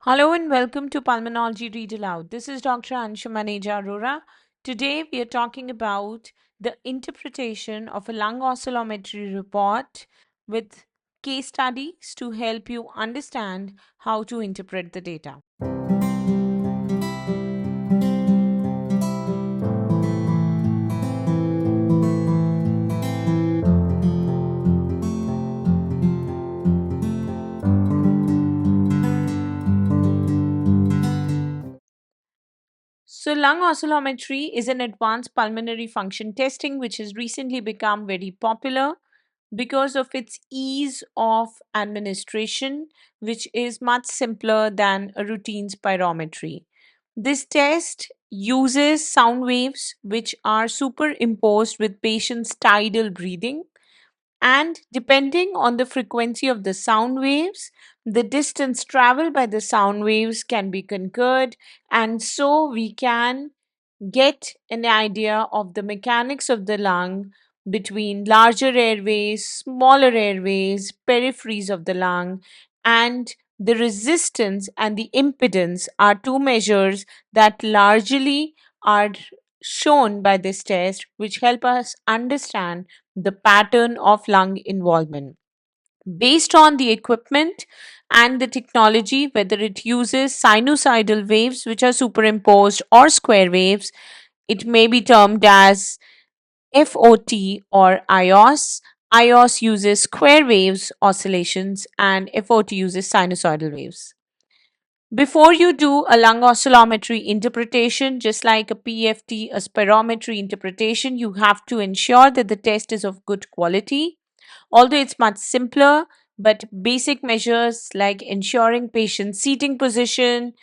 Hello and welcome to Pulmonology Read Aloud. This is Dr. Anshum Discusses. Today we are talking about the interpretation of a lung oscillometry report with case studies to help you understand how to interpret the data. So, lung oscillometry is an advanced pulmonary function testing which has recently become very popular because of its ease of administration, which is much simpler than a routine spirometry. This test uses sound waves which are superimposed with patients' tidal breathing, and depending on the frequency of the sound waves, the distance traveled by the sound waves can be concurred, and so we can get an idea of the mechanics of the lung between larger airways, smaller airways, peripheries of the lung, and the resistance and the impedance are two measures that largely are shown by this test, which help us understand the pattern of lung involvement. Based on the equipment and the technology, whether it uses sinusoidal waves, which are superimposed, or square waves, it may be termed as FOT or IOS. IOS uses square waves oscillations and FOT uses sinusoidal waves. Before you do a lung oscillometry interpretation, just like a PFT, a spirometry interpretation, you have to ensure that the test is of good quality. Although it's much simpler, but basic measures like ensuring patient seating position,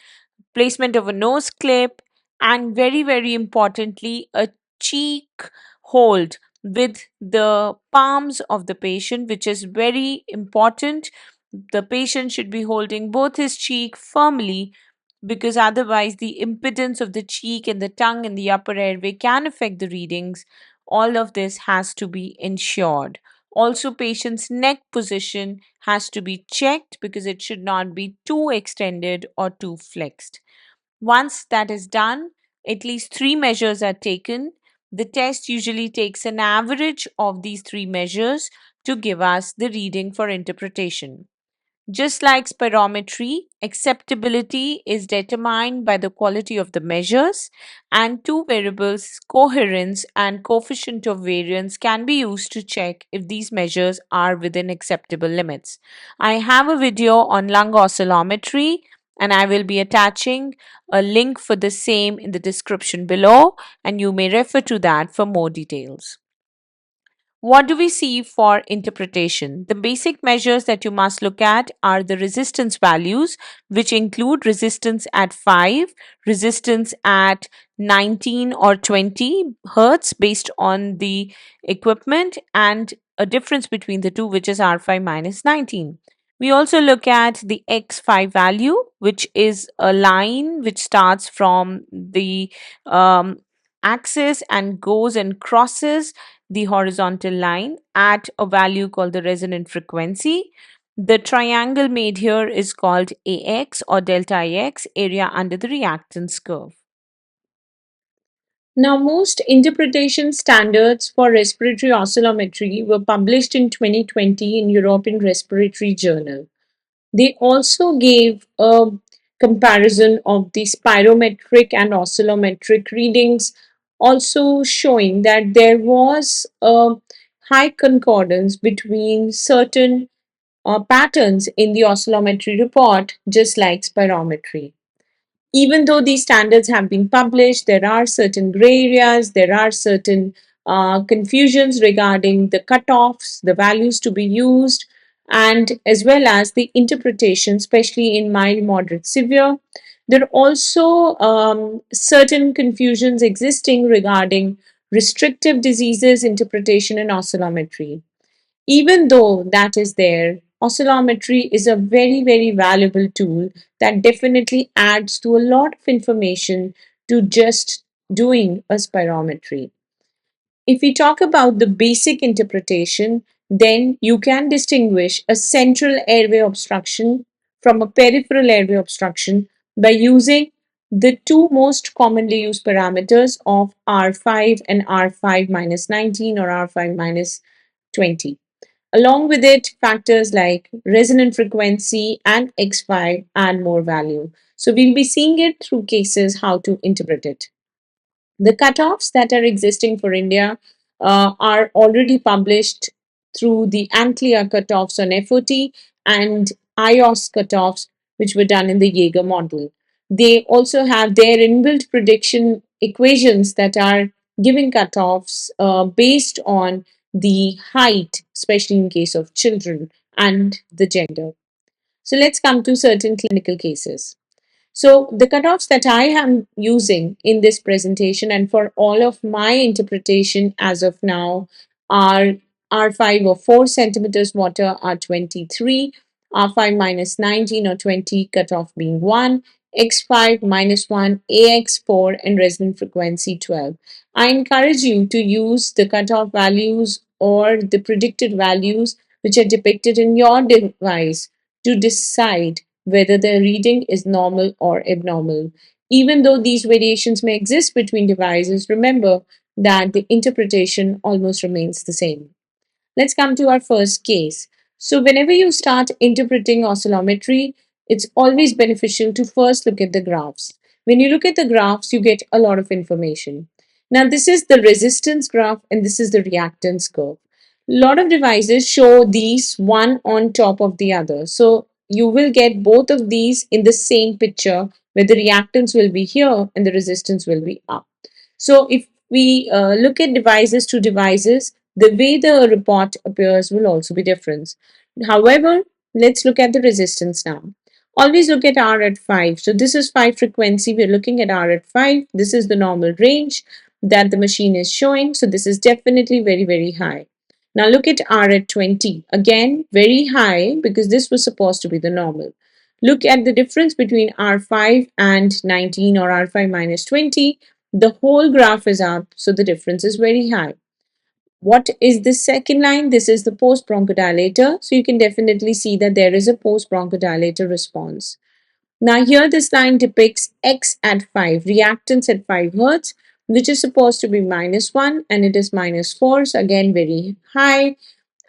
placement of a nose clip, and very, very importantly, a cheek hold with the palms of the patient, which is very important. The patient should be holding both his cheek firmly because otherwise the impedance of the cheek and the tongue and the upper airway can affect the readings. All of this has to be ensured. Also, patient's neck position has to be checked because it should not be too extended or too flexed. Once that is done, at least three measures are taken. The test usually takes an average of these three measures to give us the reading for interpretation. Just like spirometry, acceptability is determined by the quality of the measures, and two variables, coherence and coefficient of variance, can be used to check if these measures are within acceptable limits. I have a video on lung oscillometry, and I will be attaching a link for the same in the description below, and you may refer to that for more details. What do we see for interpretation? The basic measures that you must look at are the resistance values, which include resistance at 5, resistance at 19 or 20 hertz based on the equipment, and a difference between the two, which is R5 minus 19. We also look at the X5 value, which is a line which starts from the um, axis and goes and crosses the horizontal line at a value called the resonant frequency. The triangle made here is called AX or delta AX, area under the reactance curve. Now, most interpretation standards for respiratory oscillometry were published in 2020 in European Respiratory Journal. They also gave a comparison of the spirometric and oscillometric readings, also showing that there was a high concordance between certain patterns in the oscillometry report, just like spirometry. Even though these standards have been published, there are certain gray areas, there are certain confusions regarding the cutoffs, the values to be used, and as well as the interpretation, especially in mild, moderate, severe. There are also certain confusions existing regarding restrictive diseases interpretation and oscillometry. Even though that is there, oscillometry is a very, very valuable tool that definitely adds to a lot of information to just doing a spirometry. If we talk about the basic interpretation, then you can distinguish a central airway obstruction from a peripheral airway obstruction by using the two most commonly used parameters of R5 and R5 minus 19 or R5 minus 20. Along with it, factors like resonant frequency and X5 add more value. So we'll be seeing it through cases how to interpret it. The cutoffs that are existing for India are already published through the ANCLEA cutoffs on FOT and IOS cutoffs, which were done in the Jaeger model. They also have their inbuilt prediction equations that are giving cutoffs based on the height, especially in case of children, and the gender. So let's come to certain clinical cases. So the cutoffs that I am using in this presentation and for all of my interpretation as of now are R5 or 4 centimeters water R23, R5 minus 19 or 20 cutoff being 1, X5 minus 1, AX4 and resonant frequency 12. I encourage you to use the cutoff values or the predicted values which are depicted in your device to decide whether the reading is normal or abnormal. Even though these variations may exist between devices, remember that the interpretation almost remains the same. Let's come to our first case. So, whenever you start interpreting oscillometry, it's always beneficial to first look at the graphs. When you look at the graphs, you get a lot of information. Now, this is the resistance graph and this is the reactance curve. A lot of devices show these one on top of the other. So, you will get both of these in the same picture where the reactance will be here and the resistance will be up. So if we look at devices to devices, the way the report appears will also be different. However, let's look at the resistance now. Always look at R at 5. So this is 5 frequency. We're looking at R at 5. This is the normal range that the machine is showing. So this is definitely very, very high. Now look at R at 20. Again, very high because this was supposed to be the normal. Look at the difference between R5 and 19 or R5 minus 20. The whole graph is up, so the difference is very high. What is the second line? This is the post bronchodilator. So you can definitely see that there is a post bronchodilator response. Now here this line depicts X at 5, reactance at 5 Hertz, which is supposed to be minus 1 and it is minus 4. So again, very high.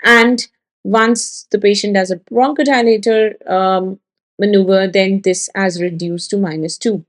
And once the patient does a bronchodilator maneuver, then this has reduced to minus 2.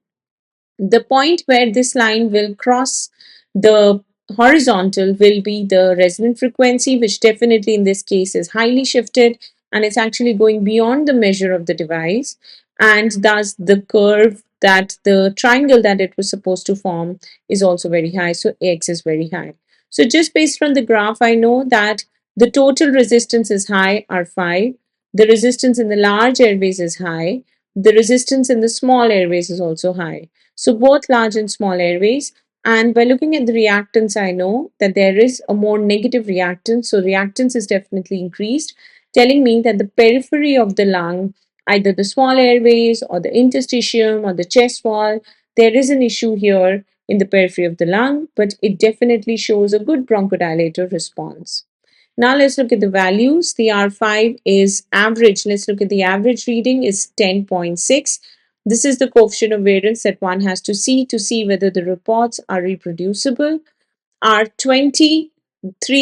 The point where this line will cross the horizontal will be the resonant frequency, which definitely in this case is highly shifted and it's actually going beyond the measure of the device, and thus the curve that the triangle that it was supposed to form is also very high. So AX is very high. So just based on the graph, I know that the total resistance is high, R5. The resistance in the large airways is high. The resistance in the small airways is also high. So both large and small airways. And by looking at the reactance, I know that there is a more negative reactance. So reactance is definitely increased, telling me that the periphery of the lung, either the small airways or the interstitium or the chest wall, there is an issue here in the periphery of the lung, but it definitely shows a good bronchodilator response. Now let's look at the values. The R5 is average. Let's look at the average reading is 10.6. This is the coefficient of variance that one has to see whether the reports are reproducible. R23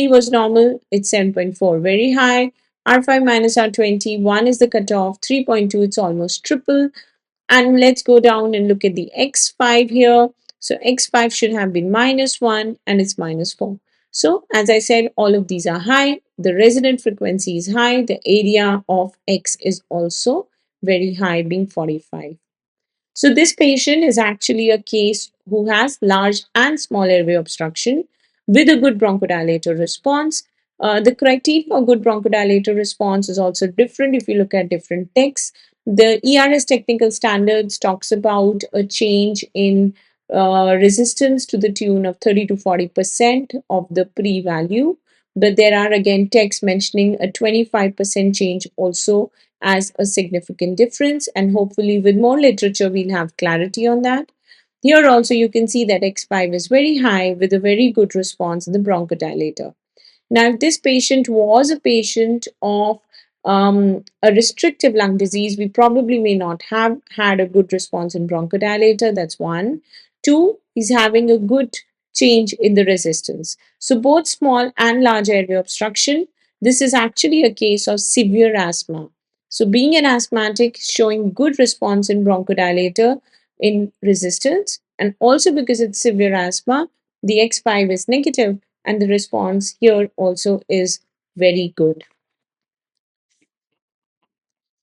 was normal, it's 7.4, very high. R5 minus R20, 1 is the cutoff, 3.2, it's almost triple. And let's go down and look at the X5 here. So X5 should have been minus 1 and it's minus 4. So as I said, all of these are high. The resonant frequency is high. The area of X is also very high, being 45. So this patient is actually a case who has large and small airway obstruction with a good bronchodilator response. The criteria for good bronchodilator response is also different if you look at different texts. The ERS technical standards talks about a change in resistance to the tune of 30 to 40% of the pre-value. But there are again texts mentioning a 25% change also as a significant difference, and hopefully with more literature we'll have clarity on that. Here also you can see that X5 is very high with a very good response in the bronchodilator. Now if this patient was a patient of a restrictive lung disease, we probably may not have had a good response in bronchodilator. That's one. Two, he's having a good change in the resistance. So, both small and large airway obstruction, this is actually a case of severe asthma. So, being an asthmatic, showing good response in bronchodilator in resistance, and also because it's severe asthma, the X5 is negative, and the response here also is very good.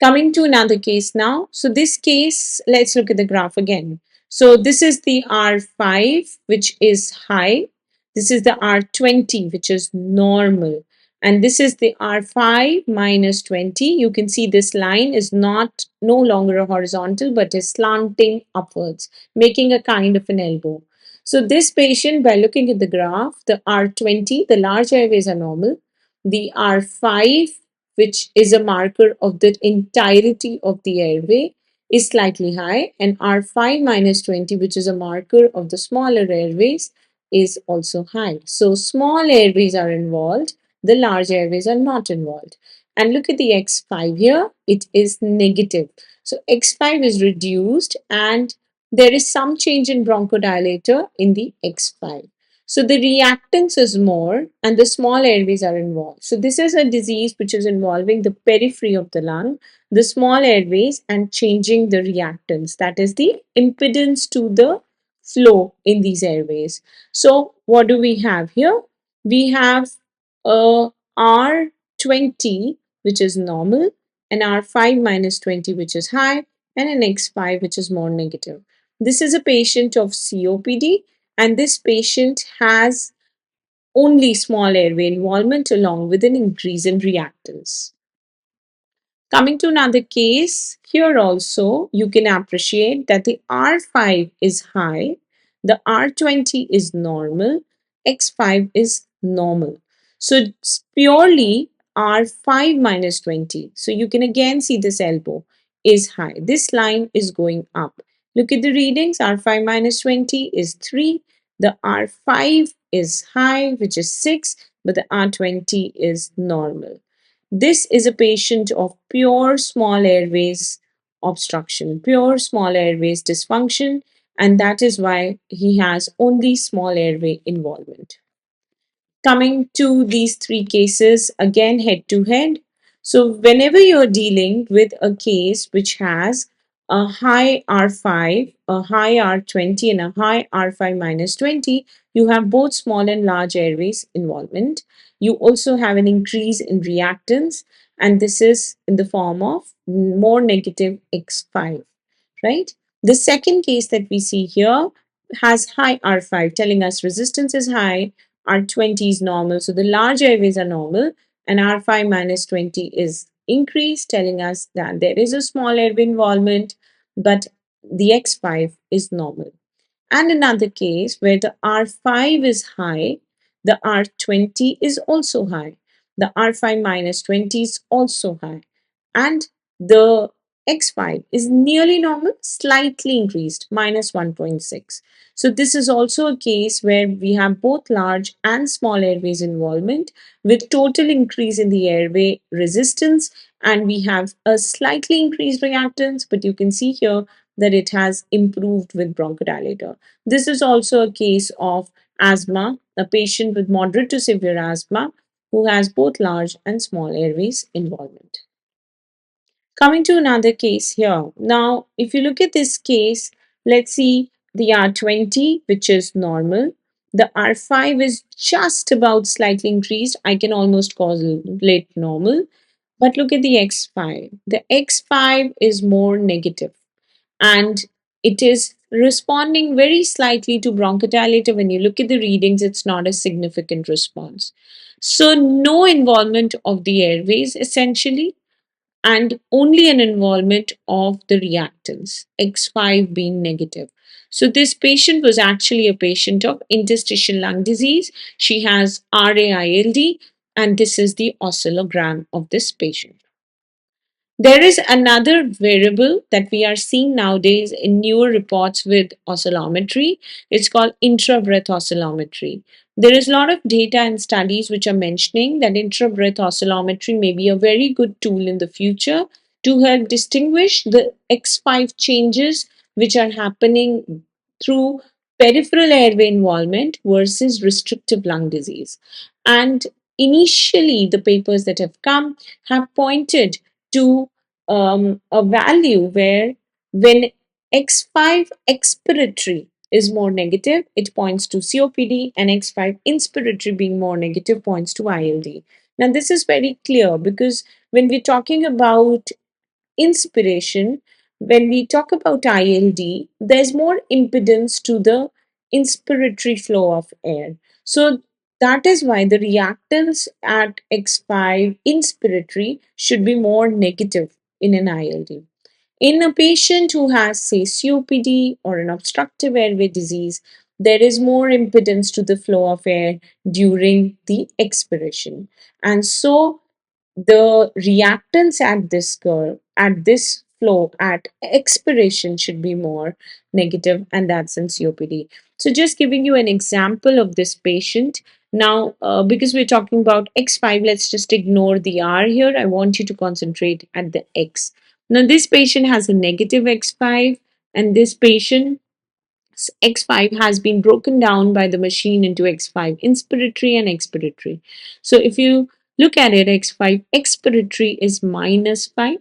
Coming to another case now. So this case, let's look at the graph again. So this is the R5, which is high. This is the R20, which is normal. And this is the R5 minus 20. You can see this line is no longer a horizontal, but is slanting upwards, making a kind of an elbow. So this patient, by looking at the graph, the R20, the large airways are normal. The R5, which is a marker of the entirety of the airway, is slightly high, and R5 minus 20, which is a marker of the smaller airways, is also high. So small airways are involved, the large airways are not involved. And look at the X5 here, it is negative. So X5 is reduced and there is some change in bronchodilator in the X5. So the reactance is more and the small airways are involved. So this is a disease which is involving the periphery of the lung, the small airways, and changing the reactance. That is the impedance to the flow in these airways. So what do we have here? We have a R20 which is normal, an R5 minus 20 which is high, and an X5 which is more negative. This is a patient of COPD, and this patient has only small airway involvement along with an increase in reactance. Coming to another case, here also you can appreciate that the R5 is high, the R20 is normal, X5 is normal. So it's purely R5 minus 20. So you can again see this elbow is high. This line is going up. Look at the readings. R5 minus 20 is 3. The R5 is high, which is 6, but the R20 is normal. This is a patient of pure small airways obstruction, pure small airways dysfunction, and that is why he has only small airway involvement. Coming to these three cases again head to head. So, whenever you're dealing with a case which has a high R5, a high R20, and a high R5 minus 20, you have both small and large airways involvement. You also have an increase in reactance, and this is in the form of more negative X5, right? The second case that we see here has high R5, telling us resistance is high, R20 is normal, so the large airways are normal, and R5 minus 20 is increased, telling us that there is a small airway involvement, but the X5 is normal. And another case where the R5 is high, the R20 is also high. The R5 minus 20 is also high. And the X5 is nearly normal, slightly increased, minus 1.6. So this is also a case where we have both large and small airways involvement with total increase in the airway resistance, and we have a slightly increased reactance, but you can see here that it has improved with bronchodilator. This is also a case of asthma, a patient with moderate to severe asthma who has both large and small airways involvement. Coming to another case here. Now, if you look at this case, let's see the R20, which is normal. The R5 is just about slightly increased. I can almost call it normal. But look at the X5. The X5 is more negative and it is responding very slightly to bronchodilator. When you look at the readings, it's not a significant response. So, no involvement of the airways essentially, and only an involvement of the reactants, X5 being negative. So, this patient was actually a patient of interstitial lung disease. She has RAILD, and this is the oscillogram of this patient. There is another variable that we are seeing nowadays in newer reports with oscillometry. It's called intrabreath oscillometry. There is a lot of data and studies which are mentioning that intrabreath oscillometry may be a very good tool in the future to help distinguish the X5 changes which are happening through peripheral airway involvement versus restrictive lung disease. And initially, the papers that have come have pointed to a value where when X5 expiratory is more negative, it points to COPD, and X5 inspiratory being more negative points to ILD. Now, this is very clear because when we're talking about inspiration, when we talk about ILD, there's more impedance to the inspiratory flow of air. So that is why the reactance at X5 inspiratory should be more negative in an ILD. In a patient who has, say, COPD or an obstructive airway disease, there is more impedance to the flow of air during the expiration. And so the reactance at this curve, at this flow, at expiration should be more negative, and that's in COPD. So, just giving you an example of this patient. Now, because we're talking about X5, let's just ignore the R here. I want you to concentrate at the X. Now, this patient has a negative X5, and this patient X5 has been broken down by the machine into X5 inspiratory and expiratory. So if you look at it, X5 expiratory is minus 5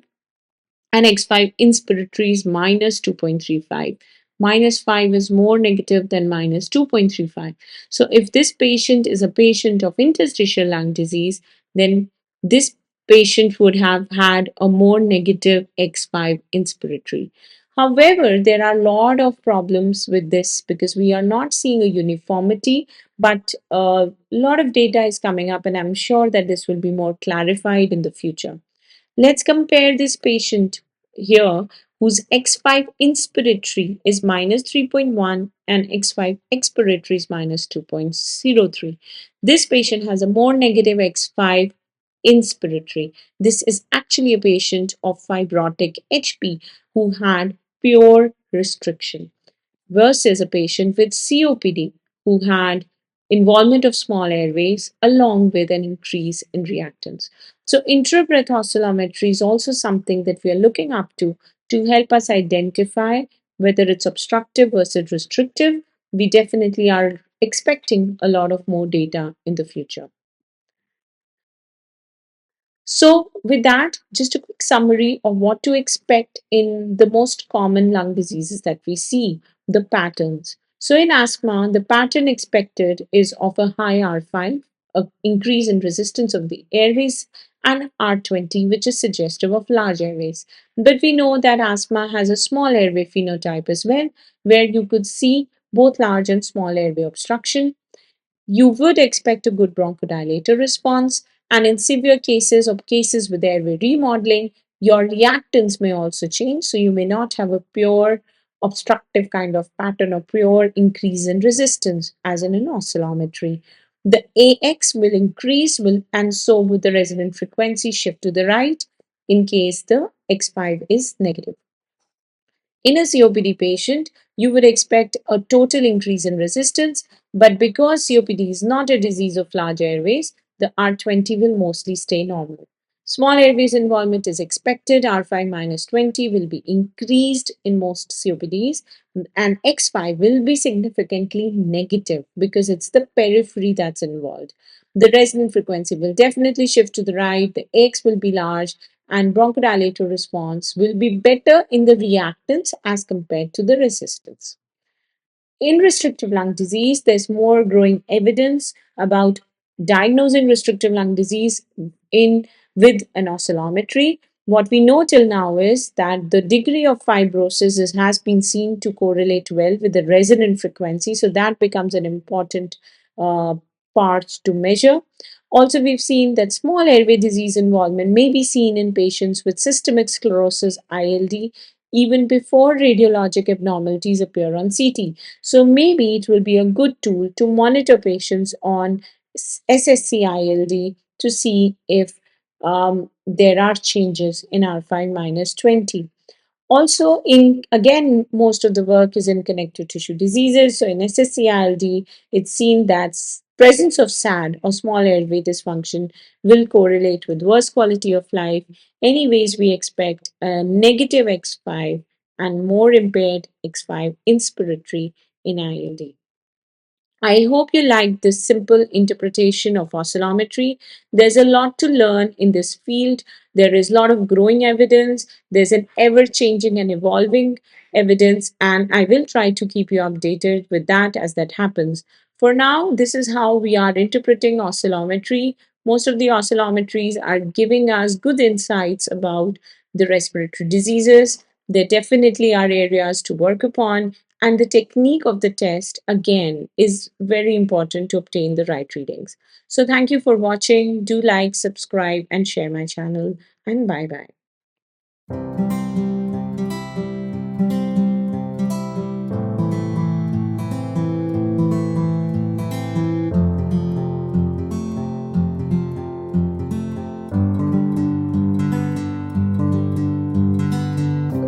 and X5 inspiratory is minus 2.35. Minus 5 is more negative than minus 2.35. So if this patient is a patient of interstitial lung disease, then this patient would have had a more negative X5 inspiratory. However, there are a lot of problems with this because we are not seeing a uniformity, but a lot of data is coming up, and I'm sure that this will be more clarified in the future. Let's compare this patient here whose X5 inspiratory is minus 3.1 and X5 expiratory is minus 2.03. This patient has a more negative X5 inspiratory. This is actually a patient of fibrotic HP who had pure restriction versus a patient with COPD who had involvement of small airways along with an increase in reactance. So, intrabreath oscillometry is also something that we are looking up to help us identify whether it's obstructive versus restrictive. We definitely are expecting a lot of more data in the future. So, with that, just a quick summary of what to expect in the most common lung diseases that we see, the patterns. So, in asthma, the pattern expected is of a high R5, an increase in resistance of the airways, and R20, which is suggestive of large airways. But we know that asthma has a small airway phenotype as well, where you could see both large and small airway obstruction. You would expect a good bronchodilator response, and in severe cases or cases with airway remodeling, your reactance may also change. So you may not have a pure obstructive kind of pattern or pure increase in resistance as in an oscillometry. The AX will increase, will and so would the resonant frequency shift to the right in case the X5 is negative. In a COPD patient, you would expect a total increase in resistance, but because COPD is not a disease of large airways, the R20 will mostly stay normal. Small airways involvement is expected. R5 minus 20 will be increased in most COPDs, and X5 will be significantly negative because it's the periphery that's involved. The resonant frequency will definitely shift to the right, the X will be large, and bronchodilator response will be better in the reactance as compared to the resistance. In restrictive lung disease, there's more growing evidence about diagnosing restrictive lung disease in with an oscillometry. What we know till now is that the degree of fibrosis has been seen to correlate well with the resonant frequency, so that becomes an important uh, part to measure. Also, we've seen that small airway disease involvement may be seen in patients with systemic sclerosis ILD even before radiologic abnormalities appear on CT. So maybe it will be a good tool to monitor patients on SSC ILD to see if there are changes in R5 minus 20. Also, in again, most of the work is in connective tissue diseases. So in SSCILD, it's seen that presence of SAD or small airway dysfunction will correlate with worse quality of life. Anyways, we expect a negative X5 and more impaired X5 inspiratory in ILD. I hope you liked this simple interpretation of oscillometry. There's a lot to learn in this field. There is a lot of growing evidence. There's an ever changing and evolving evidence, and I will try to keep you updated with that as that happens. For now, this is how we are interpreting oscillometry. Most of the oscillometries are giving us good insights about the respiratory diseases. There definitely are areas to work upon, and the technique of the test, again, is very important to obtain the right readings. So, thank you for watching. Do like, subscribe, and share my channel. And bye bye.